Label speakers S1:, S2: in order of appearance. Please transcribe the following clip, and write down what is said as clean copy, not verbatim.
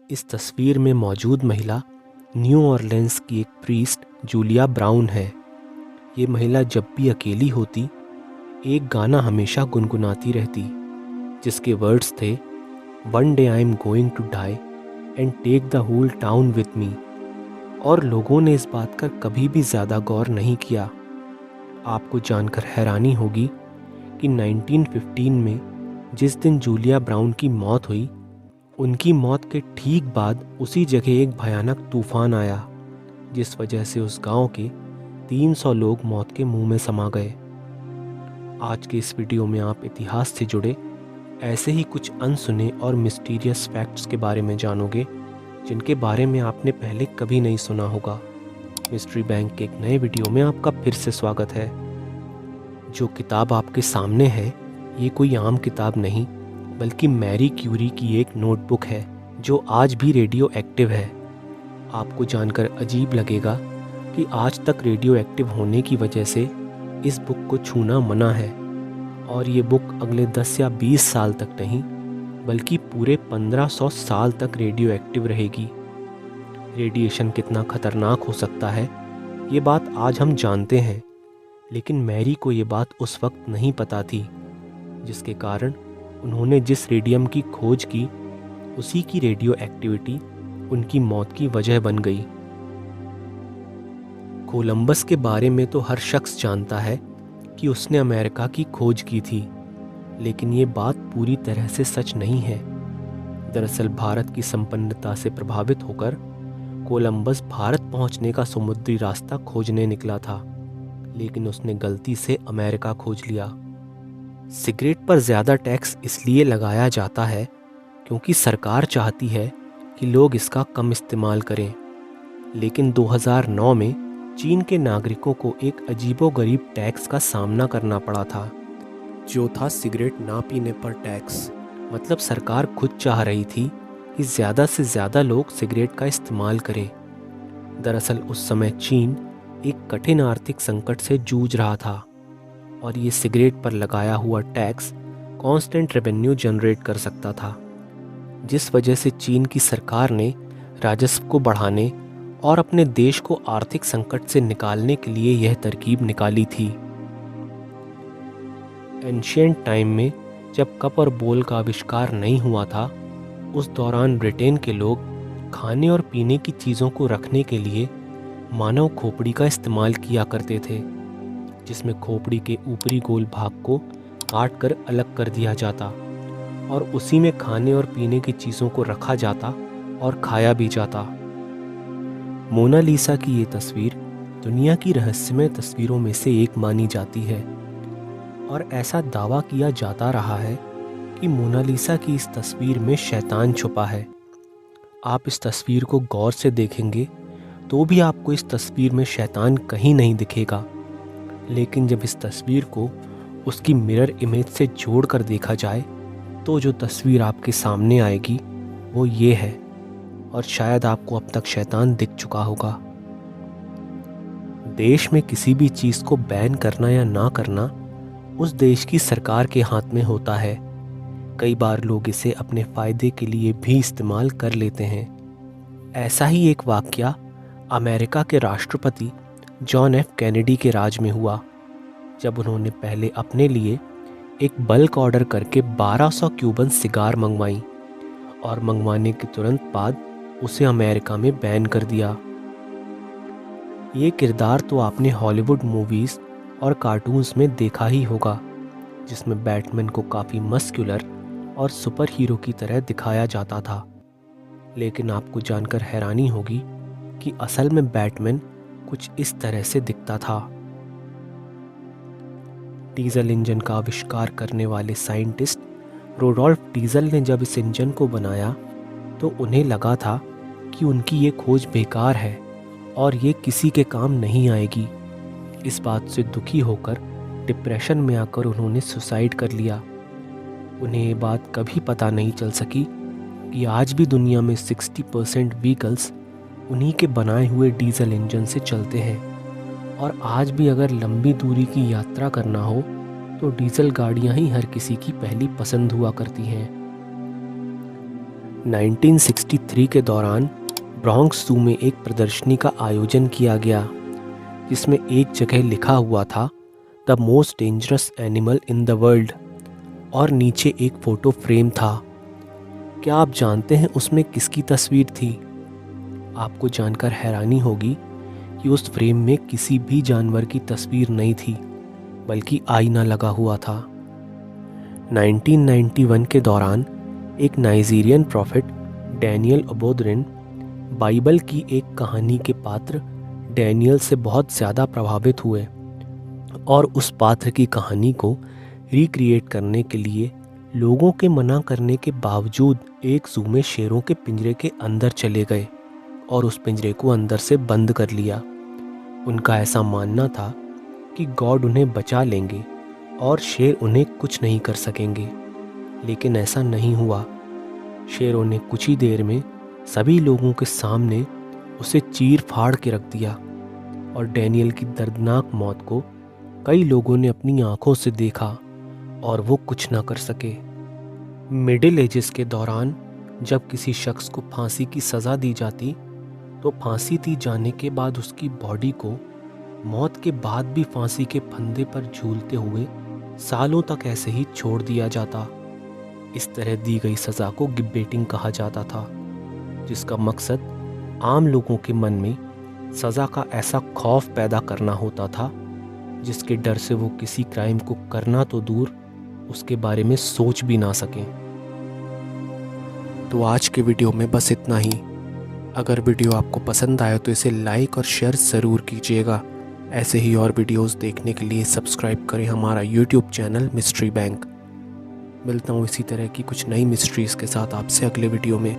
S1: इस तस्वीर में मौजूद महिला न्यू ऑरलिन्स की एक प्रीस्ट जूलिया ब्राउन है। ये महिला जब भी अकेली होती एक गाना हमेशा गुनगुनाती रहती, जिसके वर्ड्स थे, one day I am going to die and take the whole town with me. और लोगों ने इस बात का कभी भी ज़्यादा गौर नहीं किया। आपको जानकर हैरानी होगी कि 1915 में जिस दिन जूलिया ब्राउन की मौत हुई, उनकी मौत के ठीक बाद उसी जगह एक भयानक तूफान आया, जिस वजह से उस गांव के 300 लोग मौत के मुंह में समा गए। आज के इस वीडियो में आप इतिहास से जुड़े ऐसे ही कुछ अनसुने और मिस्टीरियस फैक्ट्स के बारे में जानोगे, जिनके बारे में आपने पहले कभी नहीं सुना होगा। मिस्ट्री बैंक के एक नए वीडियो में आपका फिर से स्वागत है। जो किताब आपके सामने है, ये कोई आम किताब नहीं, बल्कि मैरी क्यूरी की एक नोटबुक है जो आज भी रेडियो एक्टिव है। आपको जानकर अजीब लगेगा कि आज तक रेडियो एक्टिव होने की वजह से इस बुक को छूना मना है, और ये बुक अगले 10 या 20 साल तक नहीं, बल्कि पूरे 1500 साल तक रेडियो एक्टिव रहेगी। रेडिएशन कितना खतरनाक हो सकता है, ये बात आज हम जानते हैं, लेकिन मैरी को ये बात उस वक्त नहीं पता थी, जिसके कारण उन्होंने जिस रेडियम की खोज की, उसी की रेडियो एक्टिविटी उनकी मौत की वजह बन गई। कोलंबस के बारे में तो हर शख्स जानता है कि उसने अमेरिका की खोज की थी, लेकिन ये बात पूरी तरह से सच नहीं है। दरअसल भारत की संपन्नता से प्रभावित होकर कोलंबस भारत पहुंचने का समुद्री रास्ता खोजने निकला था, लेकिन उसने गलती से अमेरिका खोज लिया। सिगरेट पर ज़्यादा टैक्स इसलिए लगाया जाता है क्योंकि सरकार चाहती है कि लोग इसका कम इस्तेमाल करें, लेकिन 2009 में चीन के नागरिकों को एक अजीबोगरीब टैक्स का सामना करना पड़ा था, जो था सिगरेट ना पीने पर टैक्स। मतलब सरकार खुद चाह रही थी कि ज़्यादा से ज़्यादा लोग सिगरेट का इस्तेमाल करें। दरअसल उस समय चीन एक कठिन आर्थिक संकट से जूझ रहा था, और ये सिगरेट पर लगाया हुआ टैक्स कांस्टेंट रेवेन्यू जनरेट कर सकता था, जिस वजह से चीन की सरकार ने राजस्व को बढ़ाने और अपने देश को आर्थिक संकट से निकालने के लिए यह तरकीब निकाली थी। एंशिएंट टाइम में जब कप और बोल का आविष्कार नहीं हुआ था, उस दौरान ब्रिटेन के लोग खाने और पीने की चीज़ों को रखने के लिए मानव खोपड़ी का इस्तेमाल किया करते थे, जिसमें खोपड़ी के ऊपरी गोल भाग को काट कर अलग कर दिया जाता और उसी में खाने और पीने की चीज़ों को रखा जाता और खाया भी जाता। मोनालिसा की ये तस्वीर दुनिया की रहस्यमय तस्वीरों में से एक मानी जाती है, और ऐसा दावा किया जाता रहा है कि मोनालिसा की इस तस्वीर में शैतान छुपा है। आप इस तस्वीर को गौर से देखेंगे तो भी आपको इस तस्वीर में शैतान कहीं नहीं दिखेगा, लेकिन जब इस तस्वीर को उसकी मिरर इमेज से जोड़कर देखा जाए तो जो तस्वीर आपके सामने आएगी वो ये है, और शायद आपको अब तक शैतान दिख चुका होगा। देश में किसी भी चीज़ को बैन करना या ना करना उस देश की सरकार के हाथ में होता है। कई बार लोग इसे अपने फ़ायदे के लिए भी इस्तेमाल कर लेते हैं। ऐसा ही एक वाक़या अमेरिका के राष्ट्रपति जॉन एफ कैनेडी के राज में हुआ, जब उन्होंने पहले अपने लिए एक बल्क ऑर्डर करके 1200 क्यूबन सिगार मंगवाई, और मंगवाने के तुरंत बाद उसे अमेरिका में बैन कर दिया। ये किरदार तो आपने हॉलीवुड मूवीज़ और कार्टून्स में देखा ही होगा, जिसमें बैटमैन को काफ़ी मस्कुलर और सुपर हीरो की तरह दिखाया जाता था। लेकिन आपको जानकर हैरानी होगी कि असल में बैटमैन कुछ इस तरह से दिखता था। डीजल इंजन का आविष्कार करने वाले साइंटिस्ट रोडोल्फ डीजल ने जब इस इंजन को बनाया तो उन्हें लगा था कि उनकी ये खोज बेकार है और ये किसी के काम नहीं आएगी। इस बात से दुखी होकर डिप्रेशन में आकर उन्होंने सुसाइड कर लिया। उन्हें ये बात कभी पता नहीं चल सकी कि आज भी दुनिया में 60% व्हीकल्स उन्हीं के बनाए हुए डीजल इंजन से चलते हैं, और आज भी अगर लंबी दूरी की यात्रा करना हो तो डीजल गाड़ियां ही हर किसी की पहली पसंद हुआ करती हैं। 1963 के दौरान ब्रॉन्क्स जू में एक प्रदर्शनी का आयोजन किया गया जिसमें एक जगह लिखा हुआ था the most dangerous animal in the world और नीचे एक फ़ोटो फ्रेम था। क्या आप जानते हैं उसमें किसकी तस्वीर थी? आपको जानकर हैरानी होगी कि उस फ्रेम में किसी भी जानवर की तस्वीर नहीं थी बल्कि आईना लगा हुआ था। 1991 के दौरान एक नाइजीरियन प्रॉफिट डैनियल अबोदरिन बाइबल की एक कहानी के पात्र डैनियल से बहुत ज़्यादा प्रभावित हुए और उस पात्र की कहानी को रिक्रिएट करने के लिए लोगों के मना करने के बावजूद एक जू में शेरों के पिंजरे के अंदर चले गए और उस पिंजरे को अंदर से बंद कर लिया। उनका ऐसा मानना था कि गॉड उन्हें बचा लेंगे और शेर उन्हें कुछ नहीं कर सकेंगे, लेकिन ऐसा नहीं हुआ। शेरों ने कुछ ही देर में सभी लोगों के सामने उसे चीर फाड़ के रख दिया और डैनियल की दर्दनाक मौत को कई लोगों ने अपनी आंखों से देखा और वो कुछ ना कर सके। मिडिल एजेस के दौरान जब किसी शख्स को फांसी की सज़ा दी जाती तो फांसी दी जाने के बाद उसकी बॉडी को मौत के बाद भी फांसी के फंदे पर झूलते हुए सालों तक ऐसे ही छोड़ दिया जाता। इस तरह दी गई सज़ा को गिबेटिंग कहा जाता था, जिसका मकसद आम लोगों के मन में सज़ा का ऐसा खौफ पैदा करना होता था जिसके डर से वो किसी क्राइम को करना तो दूर उसके बारे में सोच भी ना सकें। तो आज के वीडियो में बस इतना ही। अगर वीडियो आपको पसंद आया तो इसे लाइक और शेयर ज़रूर कीजिएगा। ऐसे ही और वीडियोस देखने के लिए सब्सक्राइब करें हमारा यूट्यूब चैनल मिस्ट्री बैंक। मिलता हूँ इसी तरह की कुछ नई मिस्ट्रीज़ के साथ आपसे अगले वीडियो में।